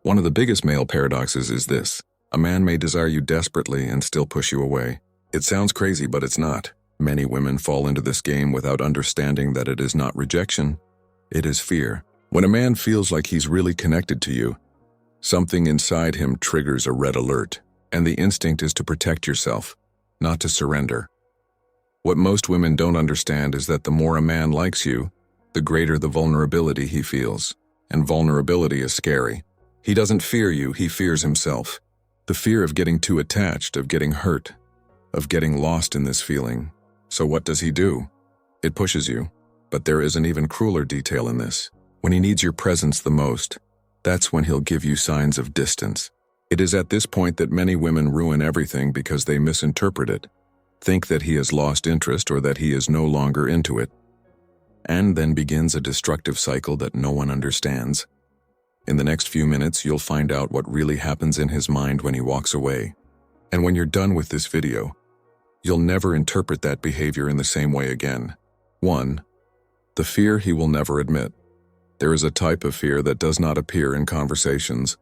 One of the biggest male paradoxes is this: a man may desire you desperately and still push you away. It sounds crazy, but it's not. Many women fall into this game without understanding that it is not rejection, it is fear. When a man feels like he's really connected to you, something inside him triggers a red alert, and the instinct is to protect yourself, not to surrender. What most women don't understand is that the more a man likes you, the greater the vulnerability he feels. And vulnerability is scary. He doesn't fear you, he fears himself. The fear of getting too attached, of getting hurt, of getting lost in this feeling. So what does he do? It pushes you. But there is an even crueler detail in this. When he needs your presence the most, that's when he'll give you signs of distance. It is at this point that many women ruin everything because they misinterpret it, think that he has lost interest or that he is no longer into it. And then begins a destructive cycle that no one understands. In the next few minutes, you'll find out what really happens in his mind when he walks away. And when you're done with this video, you'll never interpret that behavior in the same way again. 1. The fear he will never admit. There is a type of fear that does not appear in conversations.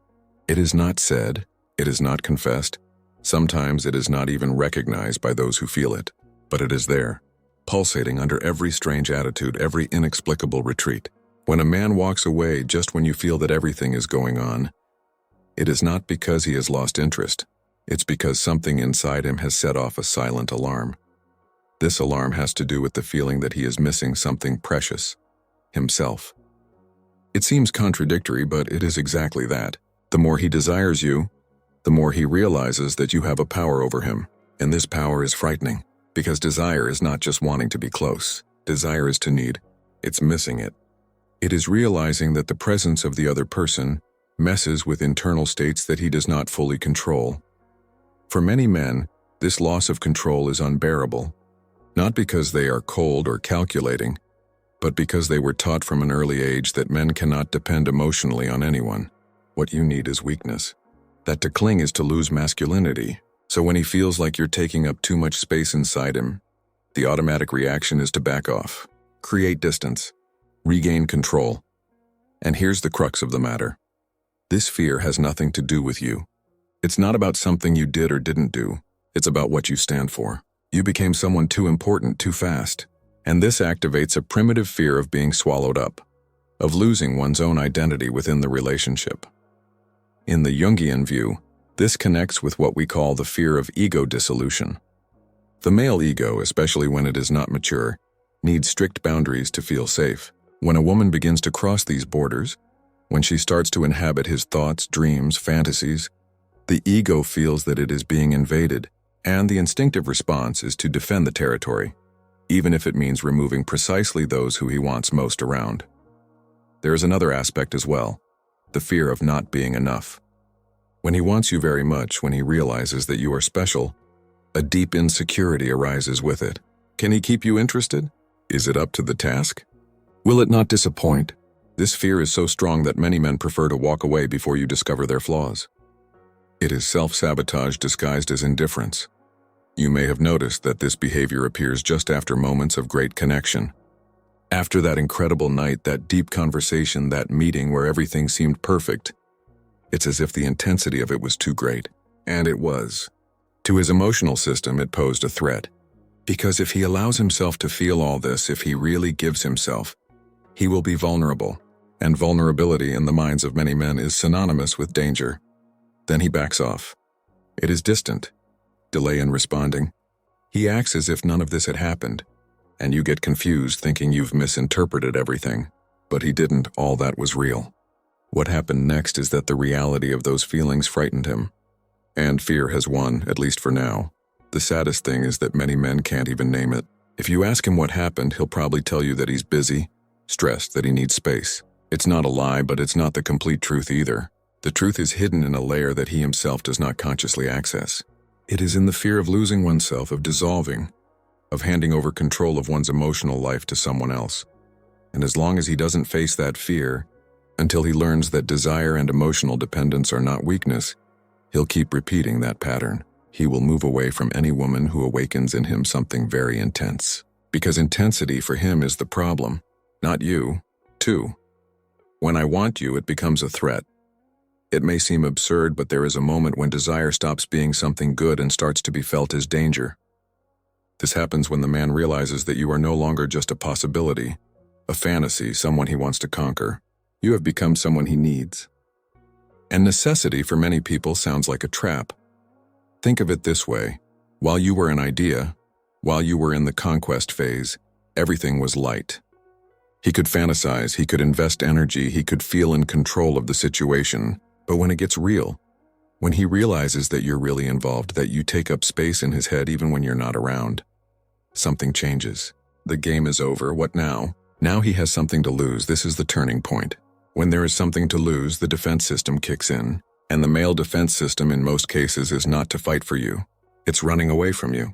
It is not said, it is not confessed. Sometimes it is not even recognized by those who feel it, but it is there, pulsating under every strange attitude, every inexplicable retreat. When a man walks away just when you feel that everything is going on, it is not because he has lost interest. It's because something inside him has set off a silent alarm. This alarm has to do with the feeling that he is missing something precious, himself. It seems contradictory, but it is exactly that. The more he desires you, the more he realizes that you have a power over him. And this power is frightening, because desire is not just wanting to be close. Desire is to need. It's missing it. It is realizing that the presence of the other person messes with internal states that he does not fully control. For many men, this loss of control is unbearable, not because they are cold or calculating, but because they were taught from an early age that men cannot depend emotionally on anyone. What you need is weakness. That to cling is to lose masculinity. So when he feels like you're taking up too much space inside him, the automatic reaction is to back off, create distance, regain control. And here's the crux of the matter. This fear has nothing to do with you. It's not about something you did or didn't do. It's about what you stand for. You became someone too important too fast. And this activates a primitive fear of being swallowed up, of losing one's own identity within the relationship. In the Jungian view, this connects with what we call the fear of ego dissolution. The male ego, especially when it is not mature, needs strict boundaries to feel safe. When a woman begins to cross these borders, when she starts to inhabit his thoughts, dreams, fantasies, the ego feels that it is being invaded, and the instinctive response is to defend the territory, even if it means removing precisely those who he wants most around. There is another aspect as well, the fear of not being enough. When he wants you very much, when he realizes that you are special, a deep insecurity arises with it. Can he keep you interested? Is it up to the task? Will it not disappoint? This fear is so strong that many men prefer to walk away before you discover their flaws. It is self-sabotage disguised as indifference. You may have noticed that this behavior appears just after moments of great connection. After that incredible night, that deep conversation, that meeting where everything seemed perfect, it's as if the intensity of it was too great. And it was. To his emotional system, it posed a threat. Because if he allows himself to feel all this, if he really gives himself, he will be vulnerable. And vulnerability in the minds of many men is synonymous with danger. Then he backs off. It is distant. Delay in responding. He acts as if none of this had happened, and you get confused thinking you've misinterpreted everything. But he didn't. All that was real. What happened next is that the reality of those feelings frightened him. And fear has won, at least for now. The saddest thing is that many men can't even name it. If you ask him what happened, he'll probably tell you that he's busy, stressed, that he needs space. It's not a lie, but it's not the complete truth either. The truth is hidden in a layer that he himself does not consciously access. It is in the fear of losing oneself, of dissolving, of handing over control of one's emotional life to someone else. And as long as he doesn't face that fear, until he learns that desire and emotional dependence are not weakness, he'll keep repeating that pattern. He will move away from any woman who awakens in him something very intense. Because intensity for him is the problem, not you. 2. When I want you, it becomes a threat. It may seem absurd, but there is a moment when desire stops being something good and starts to be felt as danger. This happens when the man realizes that you are no longer just a possibility, a fantasy, someone he wants to conquer. You have become someone he needs. And necessity for many people sounds like a trap. Think of it this way. While you were an idea, while you were in the conquest phase, everything was light. He could fantasize, he could invest energy, he could feel in control of the situation. But when it gets real, when he realizes that you're really involved, that you take up space in his head even when you're not around, something changes. The game is over. What now? Now he has something to lose. This is the turning point. When there is something to lose, the defense system kicks in. And the male defense system in most cases is not to fight for you. It's running away from you.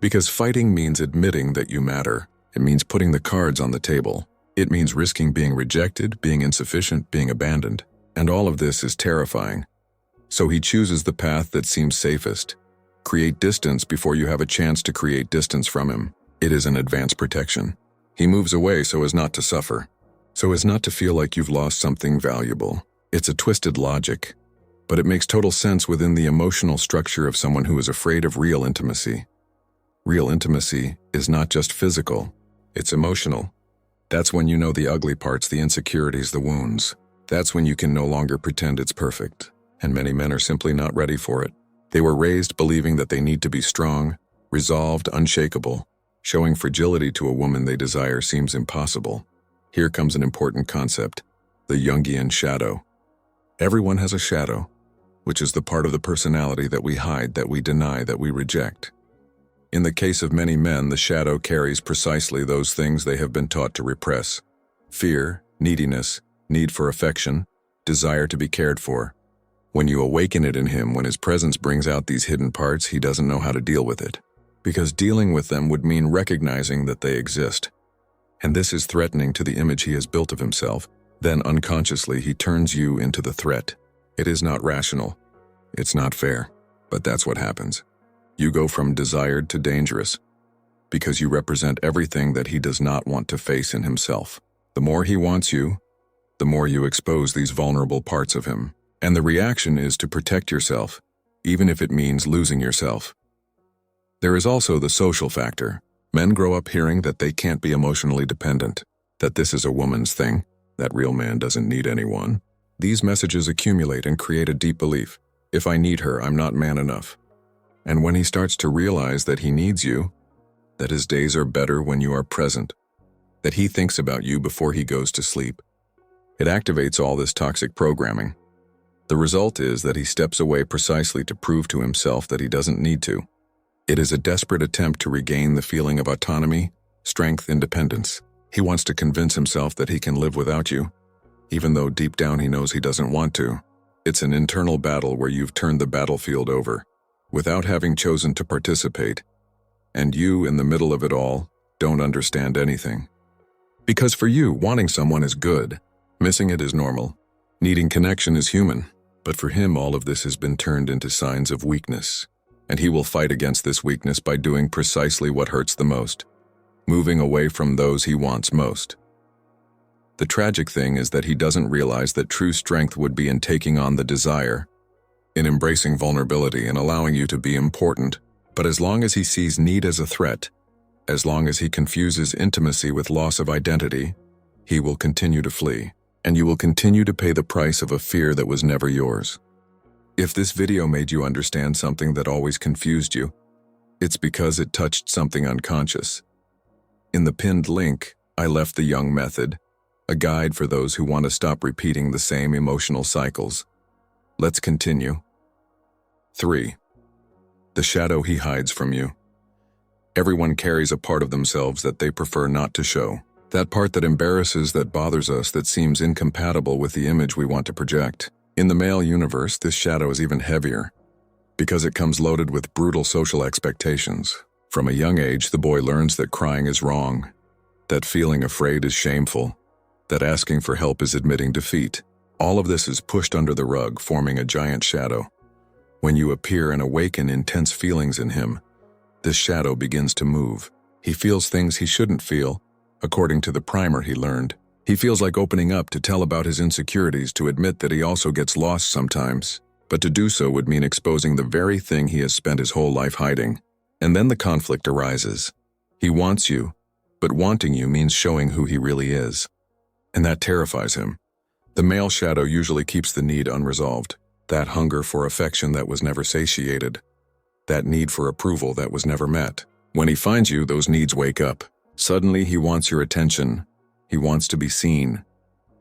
Because fighting means admitting that you matter. It means putting the cards on the table. It means risking being rejected, being insufficient, being abandoned. And all of this is terrifying. So he chooses the path that seems safest. Create distance before you have a chance to create distance from him. It is an advanced protection. He moves away so as not to suffer, so as not to feel like you've lost something valuable. It's a twisted logic, but it makes total sense within the emotional structure of someone who is afraid of real intimacy. Real intimacy is not just physical, it's emotional. That's when you know the ugly parts, the insecurities, the wounds. That's when you can no longer pretend it's perfect. And many men are simply not ready for it. They were raised believing that they need to be strong, resolved, unshakable. Showing fragility to a woman they desire seems impossible. Here comes an important concept, the Jungian shadow. Everyone has a shadow, which is the part of the personality that we hide, that we deny, that we reject. In the case of many men, the shadow carries precisely those things they have been taught to repress: fear, neediness, need for affection, desire to be cared for. When you awaken it in him, when his presence brings out these hidden parts, he doesn't know how to deal with it. Because dealing with them would mean recognizing that they exist. And this is threatening to the image he has built of himself. Then unconsciously he turns you into the threat. It is not rational. It's not fair. But that's what happens. You go from desired to dangerous. Because you represent everything that he does not want to face in himself. The more he wants you, the more you expose these vulnerable parts of him. And the reaction is to protect yourself, even if it means losing yourself. There is also the social factor. Men grow up hearing that they can't be emotionally dependent, that this is a woman's thing, that real man doesn't need anyone. These messages accumulate and create a deep belief. If I need her, I'm not man enough. And when he starts to realize that he needs you, that his days are better when you are present, that he thinks about you before he goes to sleep, it activates all this toxic programming. The result is that he steps away precisely to prove to himself that he doesn't need to. It is a desperate attempt to regain the feeling of autonomy, strength, independence. He wants to convince himself that he can live without you, even though deep down he knows he doesn't want to. It's an internal battle where you've turned the battlefield over, without having chosen to participate. And you, in the middle of it all, don't understand anything. Because for you, wanting someone is good. Missing it is normal. Needing connection is human. But for him, all of this has been turned into signs of weakness. And he will fight against this weakness by doing precisely what hurts the most, moving away from those he wants most. The tragic thing is that he doesn't realize that true strength would be in taking on the desire, in embracing vulnerability and allowing you to be important. But as long as he sees need as a threat, as long as he confuses intimacy with loss of identity, he will continue to flee. And you will continue to pay the price of a fear that was never yours. If this video made you understand something that always confused you, it's because it touched something unconscious. In the pinned link, I left the Jung method, a guide for those who want to stop repeating the same emotional cycles. Let's continue. 3. The shadow he hides from you. Everyone carries a part of themselves that they prefer not to show. That part that embarrasses, that bothers us, that seems incompatible with the image we want to project. In the male universe, this shadow is even heavier, because it comes loaded with brutal social expectations. From a young age, the boy learns that crying is wrong, that feeling afraid is shameful, that asking for help is admitting defeat. All of this is pushed under the rug, forming a giant shadow. When you appear and awaken intense feelings in him, this shadow begins to move. He feels things he shouldn't feel. According to the primer he learned, He feels like opening up to tell about his insecurities, to admit that he also gets lost sometimes, but to do so would mean exposing the very thing he has spent his whole life hiding. And then the conflict arises. He wants you, but wanting you means showing who he really is. And that terrifies him. The male shadow usually keeps the need unresolved, that hunger for affection that was never satiated, that need for approval that was never met. When he finds you, those needs wake up. Suddenly he wants your attention. He wants to be seen.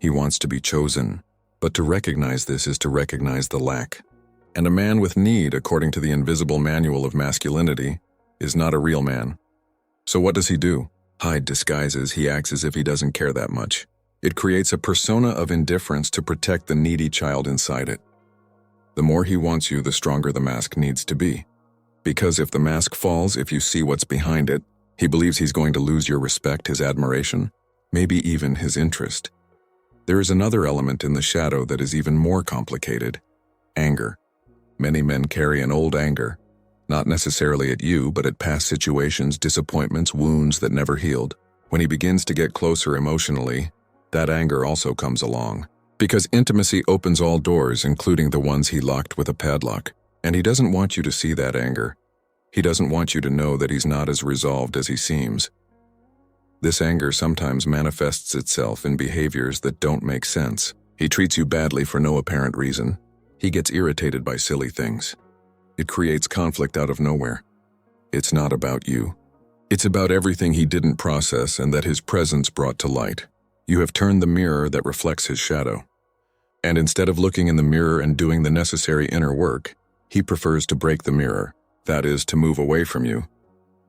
He wants to be chosen. But to recognize this is to recognize the lack. And a man with need, according to the invisible manual of masculinity, is not a real man. So what does he do? Hide disguises. He acts as if he doesn't care that much. It creates a persona of indifference to protect the needy child inside it. The more he wants you, the stronger the mask needs to be. Because if the mask falls, if you see what's behind it, he believes he's going to lose your respect, his admiration, maybe even his interest. There is another element in the shadow that is even more complicated: anger. Many men carry an old anger, not necessarily at you, but at past situations, disappointments, wounds that never healed. When he begins to get closer emotionally, that anger also comes along. Because intimacy opens all doors, including the ones he locked with a padlock. And he doesn't want you to see that anger. He doesn't want you to know that he's not as resolved as he seems. This anger sometimes manifests itself in behaviors that don't make sense. He treats you badly for no apparent reason. He gets irritated by silly things. It creates conflict out of nowhere. It's not about you. It's about everything he didn't process and that his presence brought to light. You have turned the mirror that reflects his shadow. And instead of looking in the mirror and doing the necessary inner work, he prefers to break the mirror, that is, to move away from you.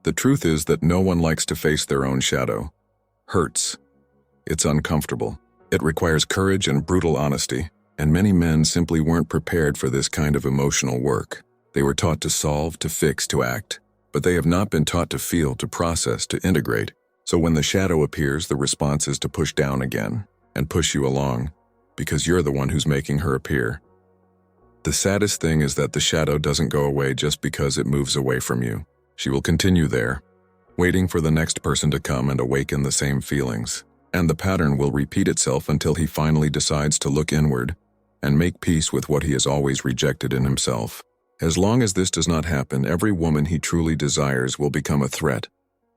The truth is that no one likes to face their own shadow. Hurts. It's uncomfortable. It requires courage and brutal honesty, and many men simply weren't prepared for this kind of emotional work. They were taught to solve, to fix, to act, but they have not been taught to feel, to process, to integrate. So when the shadow appears, the response is to push down again and push you along, because you're the one who's making her appear. The saddest thing is that the shadow doesn't go away just because it moves away from you. She will continue there, waiting for the next person to come and awaken the same feelings. And the pattern will repeat itself until he finally decides to look inward and make peace with what he has always rejected in himself. As long as this does not happen, every woman he truly desires will become a threat,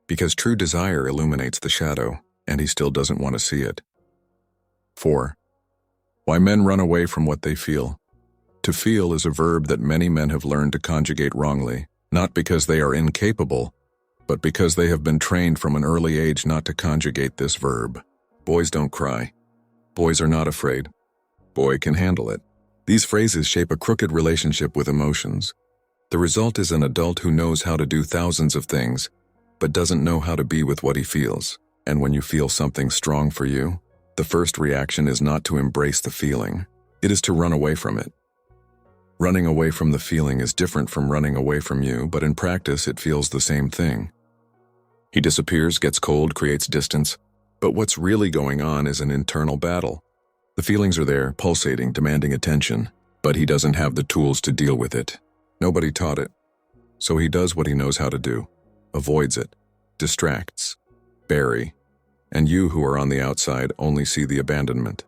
because true desire illuminates the shadow, and he still doesn't want to see it. 4. Why men run away from what they feel. To feel is a verb that many men have learned to conjugate wrongly, not because they are incapable, but because they have been trained from an early age not to conjugate this verb. Boys don't cry. Boys are not afraid. Boy can handle it. These phrases shape a crooked relationship with emotions. The result is an adult who knows how to do thousands of things, but doesn't know how to be with what he feels. And when you feel something strong for you, the first reaction is not to embrace the feeling. It is to run away from it. Running away from the feeling is different from running away from you, but in practice it feels the same thing. He disappears, gets cold, creates distance, but what's really going on is an internal battle. The feelings are there, pulsating, demanding attention, but he doesn't have the tools to deal with it. Nobody taught it. So he does what he knows how to do, avoids it, distracts, bury, and you who are on the outside only see the abandonment.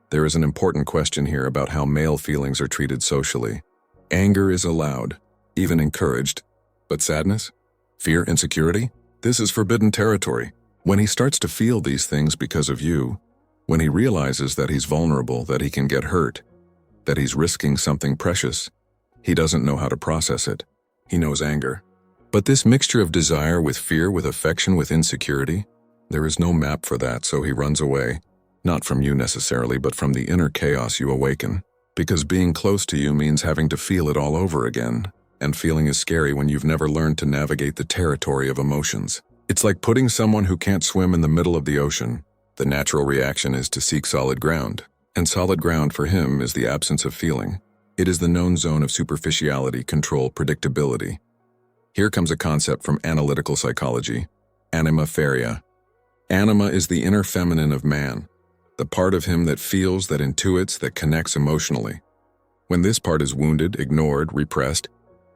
There is an important question here about how male feelings are treated socially. Anger is allowed, even encouraged, but sadness, fear, insecurity, this is forbidden territory. When he starts to feel these things because of you, when he realizes that he's vulnerable, that he can get hurt, that he's risking something precious, he doesn't know how to process it. He knows anger. But this mixture of desire with fear, with affection, with insecurity, there is no map for that, so he runs away. Not from you necessarily, but from the inner chaos you awaken. Because being close to you means having to feel it all over again. And feeling is scary when you've never learned to navigate the territory of emotions. It's like putting someone who can't swim in the middle of the ocean. The natural reaction is to seek solid ground. And solid ground for him is the absence of feeling. It is the known zone of superficiality, control, predictability. Here comes a concept from analytical psychology: anima feria. Anima is the inner feminine of man. The part of him that feels, that intuits, that connects emotionally. When this part is wounded, ignored, repressed,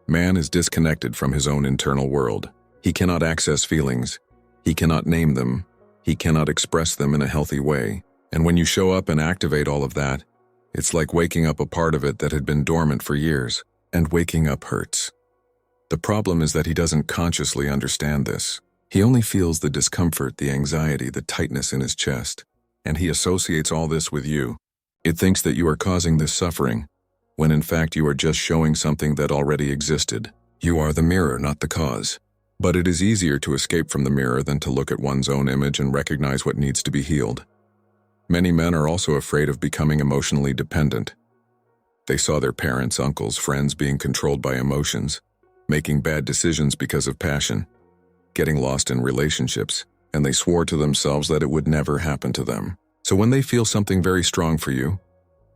man is disconnected from his own internal world. He cannot access feelings. He cannot name them. He cannot express them in a healthy way. And when you show up and activate all of that, it's like waking up a part of it that had been dormant for years, and waking up hurts. The problem is that he doesn't consciously understand this. He only feels the discomfort, the anxiety, the tightness in his chest, and he associates all this with you. It thinks that you are causing this suffering, when in fact you are just showing something that already existed. You are the mirror, not the cause. But it is easier to escape from the mirror than to look at one's own image and recognize what needs to be healed. Many men are also afraid of becoming emotionally dependent. They saw their parents, uncles, friends being controlled by emotions, making bad decisions because of passion, getting lost in relationships, and they swore to themselves that it would never happen to them. So when they feel something very strong for you,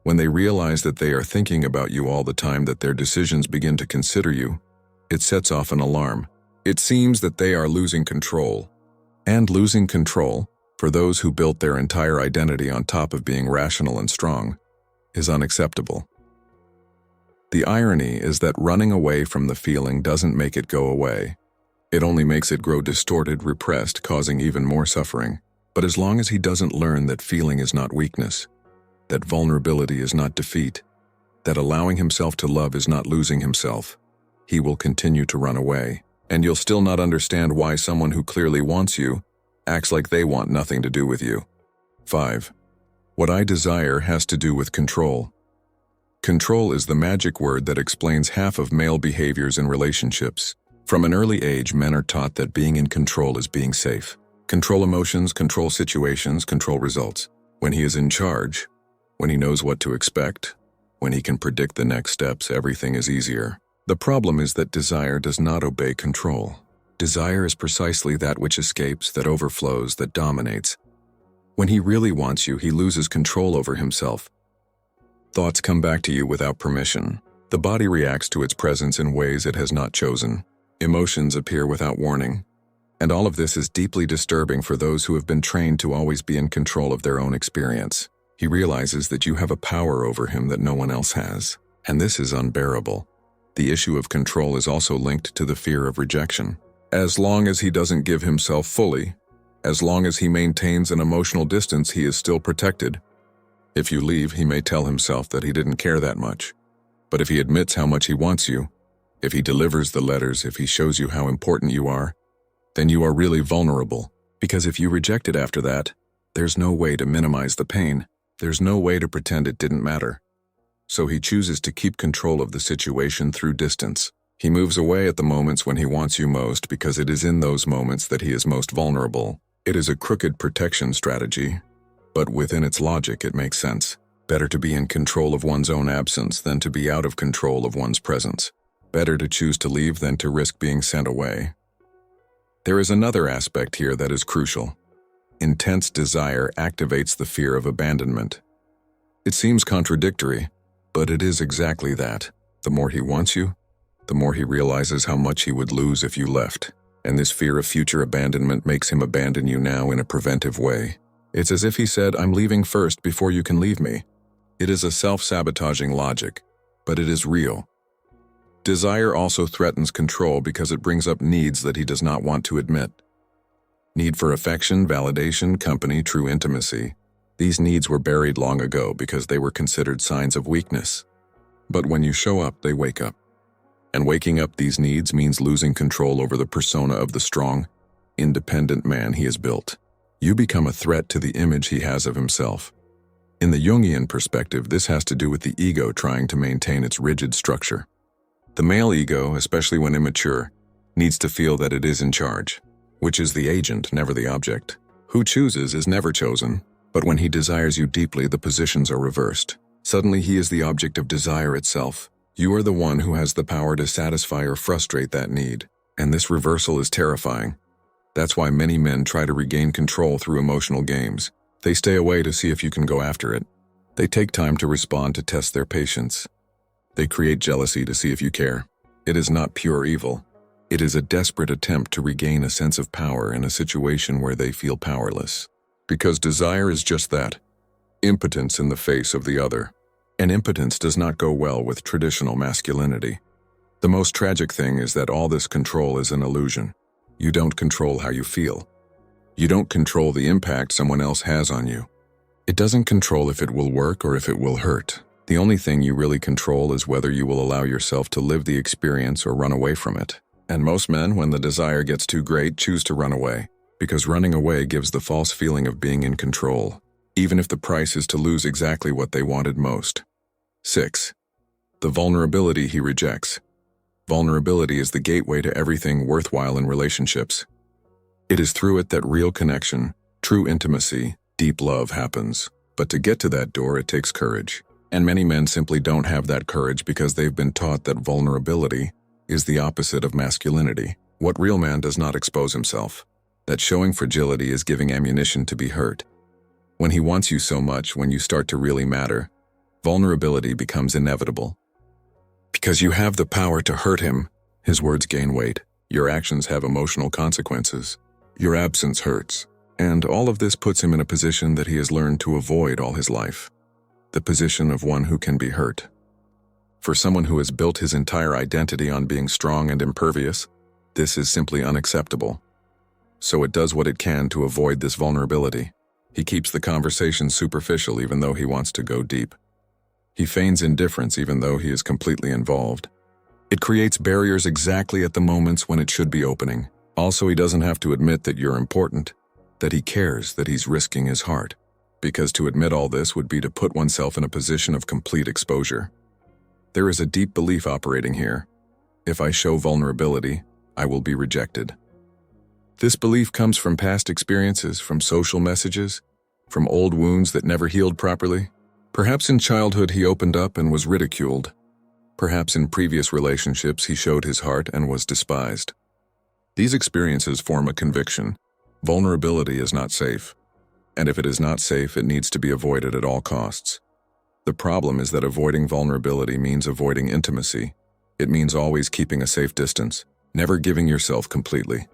when they realize that they are thinking about you all the time, that their decisions begin to consider you, it sets off an alarm. It seems that they are losing control. And losing control, for those who built their entire identity on top of being rational and strong, is unacceptable. The irony is that running away from the feeling doesn't make it go away. It only makes it grow distorted, repressed, causing even more suffering. But as long as he doesn't learn that feeling is not weakness, that vulnerability is not defeat, that allowing himself to love is not losing himself, he will continue to run away. And you'll still not understand why someone who clearly wants you acts like they want nothing to do with you. 5. What I desire has to do with control. Control is the magic word that explains half of male behaviors in relationships. From an early age, men are taught that being in control is being safe. Control emotions, control situations, control results. When he is in charge, when he knows what to expect, when he can predict the next steps, everything is easier. The problem is that desire does not obey control. Desire is precisely that which escapes, that overflows, that dominates. When he really wants you, he loses control over himself. Thoughts come back to you without permission. The body reacts to its presence in ways it has not chosen. Emotions appear without warning. And all of this is deeply disturbing for those who have been trained to always be in control of their own experience. He realizes that you have a power over him that no one else has. And this is unbearable. The issue of control is also linked to the fear of rejection. As long as he doesn't give himself fully, as long as he maintains an emotional distance, he is still protected. If you leave, he may tell himself that he didn't care that much. But if he admits how much he wants you, if he delivers the letters, if he shows you how important you are, then you are really vulnerable. Because if you reject it after that, there's no way to minimize the pain. There's no way to pretend it didn't matter. So he chooses to keep control of the situation through distance. He moves away at the moments when he wants you most, because it is in those moments that he is most vulnerable. It is a crooked protection strategy, but within its logic it makes sense. Better to be in control of one's own absence than to be out of control of one's presence. Better to choose to leave than to risk being sent away. There is another aspect here that is crucial. Intense desire activates the fear of abandonment. It seems contradictory, but it is exactly that. The more he wants you, the more he realizes how much he would lose if you left. And this fear of future abandonment makes him abandon you now in a preventive way. It's as if he said, "I'm leaving first before you can leave me." It is a self-sabotaging logic, but it is real. Desire also threatens control because it brings up needs that he does not want to admit. Need for affection, validation, company, true intimacy. These needs were buried long ago because they were considered signs of weakness. But when you show up, they wake up. And waking up these needs means losing control over the persona of the strong, independent man he has built. You become a threat to the image he has of himself. In the Jungian perspective, this has to do with the ego trying to maintain its rigid structure. The male ego, especially when immature, needs to feel that it is in charge, which is the agent, never the object. Who chooses is never chosen, but when he desires you deeply, the positions are reversed. Suddenly he is the object of desire itself. You are the one who has the power to satisfy or frustrate that need, and this reversal is terrifying. That's why many men try to regain control through emotional games. They stay away to see if you can go after it. They take time to respond to test their patience. They create jealousy to see if you care. It is not pure evil. It is a desperate attempt to regain a sense of power in a situation where they feel powerless. Because desire is just that, impotence in the face of the other. And impotence does not go well with traditional masculinity. The most tragic thing is that all this control is an illusion. You don't control how you feel. You don't control the impact someone else has on you. It doesn't control if it will work or if it will hurt. The only thing you really control is whether you will allow yourself to live the experience or run away from it. And most men, when the desire gets too great, choose to run away, because running away gives the false feeling of being in control, even if the price is to lose exactly what they wanted most. 6. The vulnerability he rejects. Vulnerability is the gateway to everything worthwhile in relationships. It is through it that real connection, true intimacy, deep love happens. But to get to that door, it takes courage. And many men simply don't have that courage because they've been taught that vulnerability is the opposite of masculinity. What real man does not expose himself? That showing fragility is giving ammunition to be hurt. When he wants you so much, when you start to really matter, vulnerability becomes inevitable. Because you have the power to hurt him, his words gain weight. Your actions have emotional consequences. Your absence hurts. And all of this puts him in a position that he has learned to avoid all his life. The position of one who can be hurt. For someone who has built his entire identity on being strong and impervious, this is simply unacceptable. So it does what it can to avoid this vulnerability. He keeps the conversation superficial even though he wants to go deep. He feigns indifference even though he is completely involved. It creates barriers exactly at the moments when it should be opening. Also, he doesn't have to admit that you're important, that he cares, that he's risking his heart. Because to admit all this would be to put oneself in a position of complete exposure. There is a deep belief operating here. If I show vulnerability, I will be rejected. This belief comes from past experiences, from social messages, from old wounds that never healed properly. Perhaps in childhood he opened up and was ridiculed. Perhaps in previous relationships he showed his heart and was despised. These experiences form a conviction. Vulnerability is not safe. And if it is not safe, it needs to be avoided at all costs. The problem is that avoiding vulnerability means avoiding intimacy. It means always keeping a safe distance, never giving yourself completely,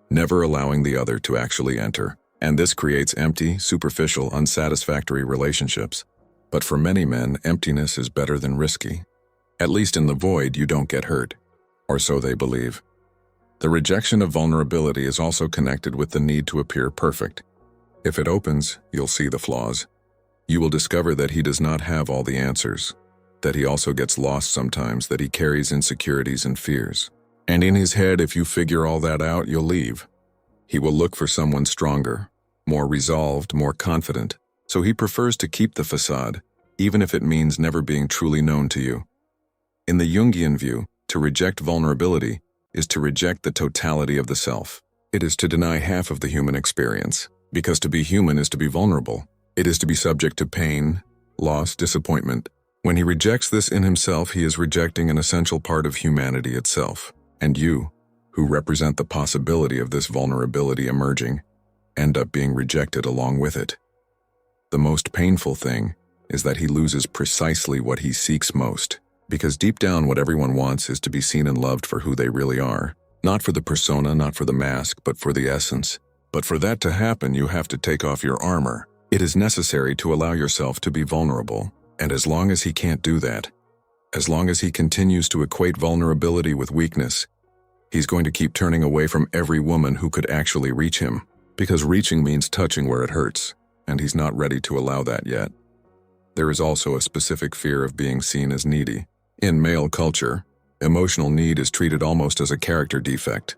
never allowing the other to actually enter. And this creates empty, superficial, unsatisfactory relationships. But for many men, emptiness is better than risky. At least in the void, you don't get hurt. Or so they believe. The rejection of vulnerability is also connected with the need to appear perfect. If it opens, you'll see the flaws. You will discover that he does not have all the answers, that he also gets lost sometimes, that he carries insecurities and fears. And in his head, if you figure all that out, you'll leave. He will look for someone stronger, more resolved, more confident. So he prefers to keep the facade, even if it means never being truly known to you. In the Jungian view, to reject vulnerability is to reject the totality of the self. It is to deny half of the human experience. Because to be human is to be vulnerable. It is to be subject to pain, loss, disappointment. When he rejects this in himself, he is rejecting an essential part of humanity itself. And you, who represent the possibility of this vulnerability emerging, end up being rejected along with it. The most painful thing is that he loses precisely what he seeks most. Because deep down, what everyone wants is to be seen and loved for who they really are. Not for the persona, not for the mask, but for the essence. But for that to happen, you have to take off your armor. It is necessary to allow yourself to be vulnerable. And as long as he can't do that, as long as he continues to equate vulnerability with weakness, he's going to keep turning away from every woman who could actually reach him. Because reaching means touching where it hurts, and he's not ready to allow that yet. There is also a specific fear of being seen as needy. In male culture, emotional need is treated almost as a character defect.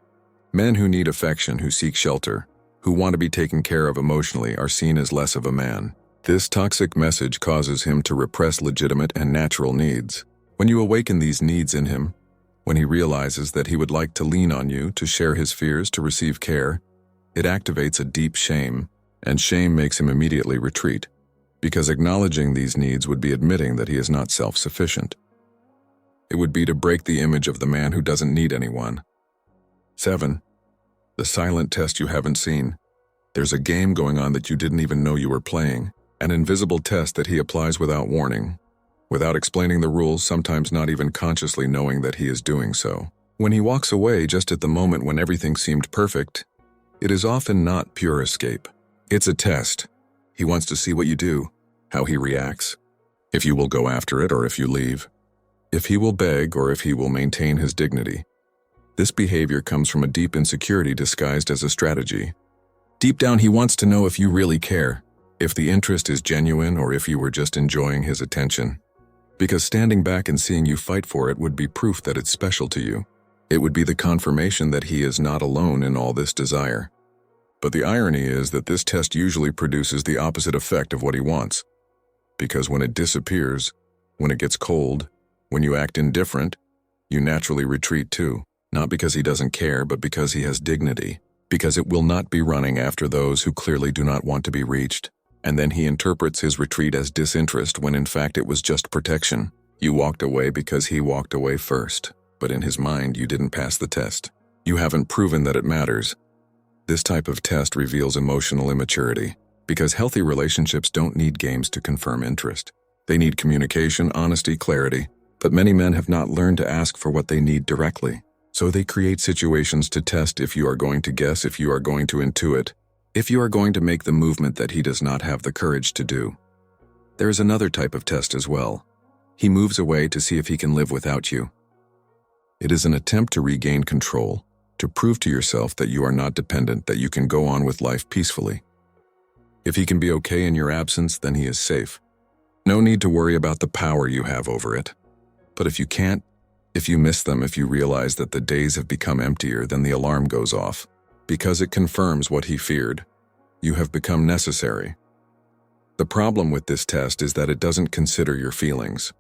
Men who need affection, who seek shelter, who want to be taken care of emotionally are seen as less of a man. This toxic message causes him to repress legitimate and natural needs. When you awaken these needs in him, when he realizes that he would like to lean on you, to share his fears, to receive care, it activates a deep shame, and shame makes him immediately retreat, because acknowledging these needs would be admitting that he is not self-sufficient. It would be to break the image of the man who doesn't need anyone. 7. The silent test you haven't seen. There's a game going on that you didn't even know you were playing, an invisible test that he applies without warning, without explaining the rules, sometimes not even consciously knowing that he is doing so. When he walks away just at the moment when everything seemed perfect, it is often not pure escape. It's a test. He wants to see what you do, how he reacts, if you will go after it or if you leave, if he will beg or if he will maintain his dignity. This behavior comes from a deep insecurity disguised as a strategy. Deep down, he wants to know if you really care, if the interest is genuine or if you were just enjoying his attention. Because standing back and seeing you fight for it would be proof that it's special to you. It would be the confirmation that he is not alone in all this desire. But the irony is that this test usually produces the opposite effect of what he wants. Because when it disappears, when it gets cold, when you act indifferent, you naturally retreat too. Not because he doesn't care, but because he has dignity. Because it will not be running after those who clearly do not want to be reached. And then he interprets his retreat as disinterest when in fact it was just protection. You walked away because he walked away first. But in his mind, you didn't pass the test. You haven't proven that it matters. This type of test reveals emotional immaturity, because healthy relationships don't need games to confirm interest. They need communication, honesty, clarity, but many men have not learned to ask for what they need directly. So they create situations to test if you are going to guess, if you are going to intuit, if you are going to make the movement that he does not have the courage to do. There is another type of test as well. He moves away to see if he can live without you. It is an attempt to regain control, to prove to yourself that you are not dependent, that you can go on with life peacefully. If he can be okay in your absence, then he is safe. No need to worry about the power you have over it. But if you can't, if you miss them, if you realize that the days have become emptier, then the alarm goes off. Because it confirms what he feared. You have become necessary. The problem with this test is that it doesn't consider your feelings.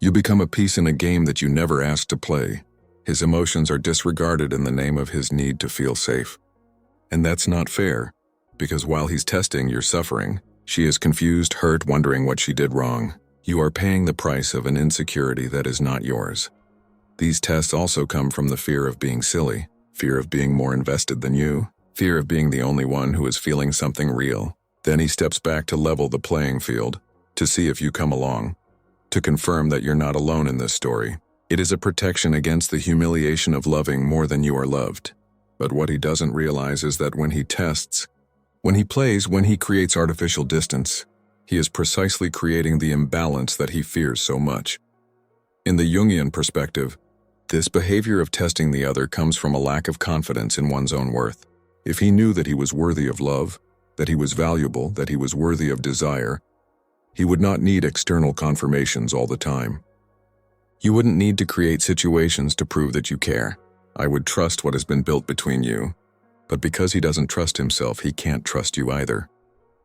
You become a piece in a game that you never asked to play. His emotions are disregarded in the name of his need to feel safe. And that's not fair, because while he's testing your suffering, she is confused, hurt, wondering what she did wrong. You are paying the price of an insecurity that is not yours. These tests also come from the fear of being silly, fear of being more invested than you, fear of being the only one who is feeling something real. Then he steps back to level the playing field, to see if you come along, to confirm that you're not alone in this story. It is a protection against the humiliation of loving more than you are loved. But what he doesn't realize is that when he tests, when he plays, when he creates artificial distance, he is precisely creating the imbalance that he fears so much. In the Jungian perspective, this behavior of testing the other comes from a lack of confidence in one's own worth. If he knew that he was worthy of love, that he was valuable, that he was worthy of desire, he would not need external confirmations all the time. You wouldn't need to create situations to prove that you care. I would trust what has been built between you. But because he doesn't trust himself, he can't trust you either.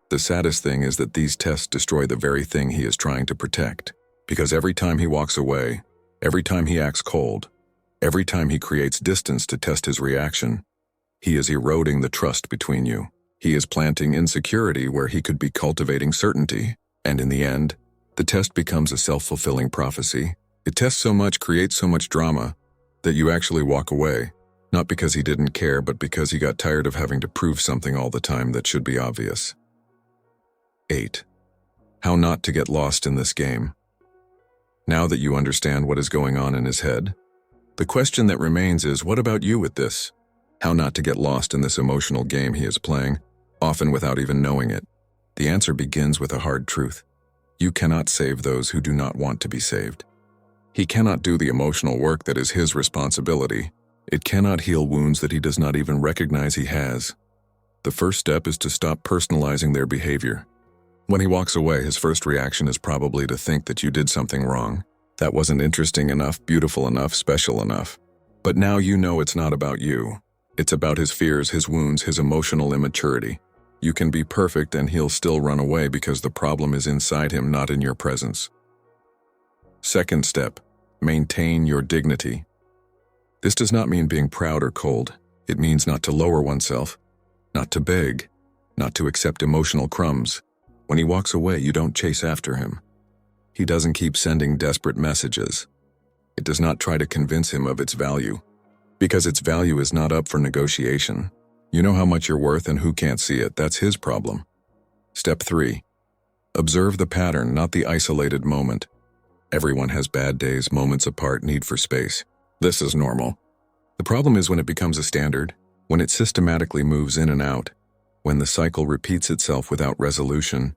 The saddest thing is that these tests destroy the very thing he is trying to protect. Because every time he walks away, every time he acts cold, every time he creates distance to test his reaction, he is eroding the trust between you. He is planting insecurity where he could be cultivating certainty. And in the end, the test becomes a self-fulfilling prophecy. It tests so much, creates so much drama, that you actually walk away, not because he didn't care, but because he got tired of having to prove something all the time that should be obvious. 8. How not to get lost in this game. Now that you understand what is going on in his head, the question that remains is, what about you with this? How not to get lost in this emotional game he is playing, often without even knowing it. The answer begins with a hard truth. You cannot save those who do not want to be saved. He cannot do the emotional work that is his responsibility. It cannot heal wounds that he does not even recognize he has. The first step is to stop personalizing their behavior. When he walks away, his first reaction is probably to think that you did something wrong. That wasn't interesting enough, beautiful enough, special enough. But now you know it's not about you. It's about his fears, his wounds, his emotional immaturity. You can be perfect and he'll still run away because the problem is inside him, not in your presence. Second step, maintain your dignity. This does not mean being proud or cold. It means not to lower oneself, not to beg, not to accept emotional crumbs. When he walks away, you don't chase after him. He doesn't keep sending desperate messages. It does not try to convince him of its value, because its value is not up for negotiation. You know how much you're worth and who can't see it. That's his problem. Step 3. Observe the pattern, not the isolated moment. Everyone has bad days, moments apart, need for space. This is normal. The problem is when it becomes a standard, when it systematically moves in and out, when the cycle repeats itself without resolution,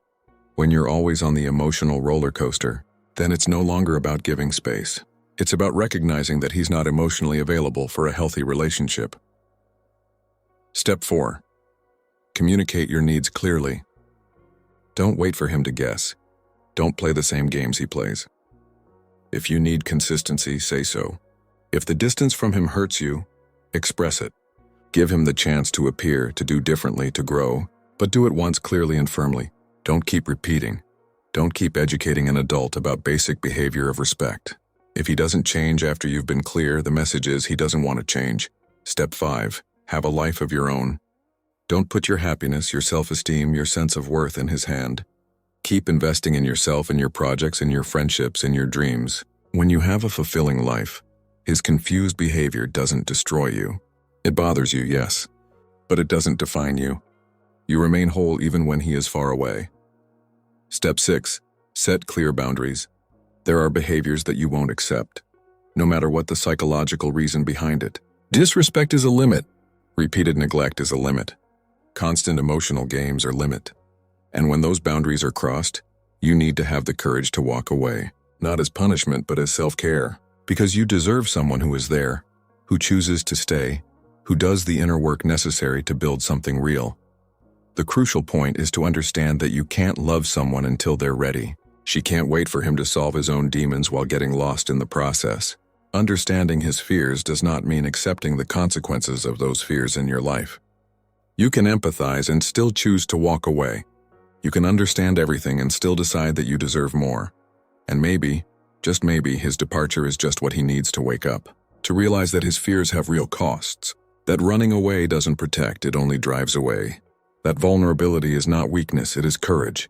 when you're always on the emotional roller coaster, then it's no longer about giving space. It's about recognizing that he's not emotionally available for a healthy relationship. Step 4. Communicate your needs clearly. Don't wait for him to guess. Don't play the same games he plays. If you need consistency, say so. If the distance from him hurts you, express it. Give him the chance to appear, to do differently, to grow, but do it once clearly and firmly. Don't keep repeating. Don't keep educating an adult about basic behavior of respect. If he doesn't change after you've been clear, the message is he doesn't want to change. Step 5. Have a life of your own. Don't put your happiness, your self-esteem, your sense of worth in his hand. Keep investing in yourself, in your projects, in your friendships, in your dreams. When you have a fulfilling life, his confused behavior doesn't destroy you. It bothers you, yes, but it doesn't define you. You remain whole even when he is far away. Step 6. Set clear boundaries. There are behaviors that you won't accept, no matter what the psychological reason behind it. Disrespect is a limit. Repeated neglect is a limit. Constant emotional games are limit. And when those boundaries are crossed, you need to have the courage to walk away, not as punishment but as self-care, because you deserve someone who is there, who chooses to stay, who does the inner work necessary to build something real. The crucial point is to understand that you can't love someone until they're ready. She can't wait for him to solve his own demons while getting lost in the process. Understanding his fears does not mean accepting the consequences of those fears in your life. You can empathize and still choose to walk away. You can understand everything and still decide that you deserve more. And maybe, just maybe, his departure is just what he needs to wake up, to realize that his fears have real costs, that running away doesn't protect, it only drives away. That vulnerability is not weakness, it is courage.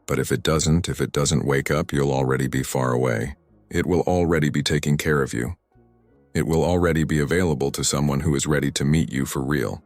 But if it doesn't wake up, you'll already be far away. It will already be taking care of you. It will already be available to someone who is ready to meet you for real.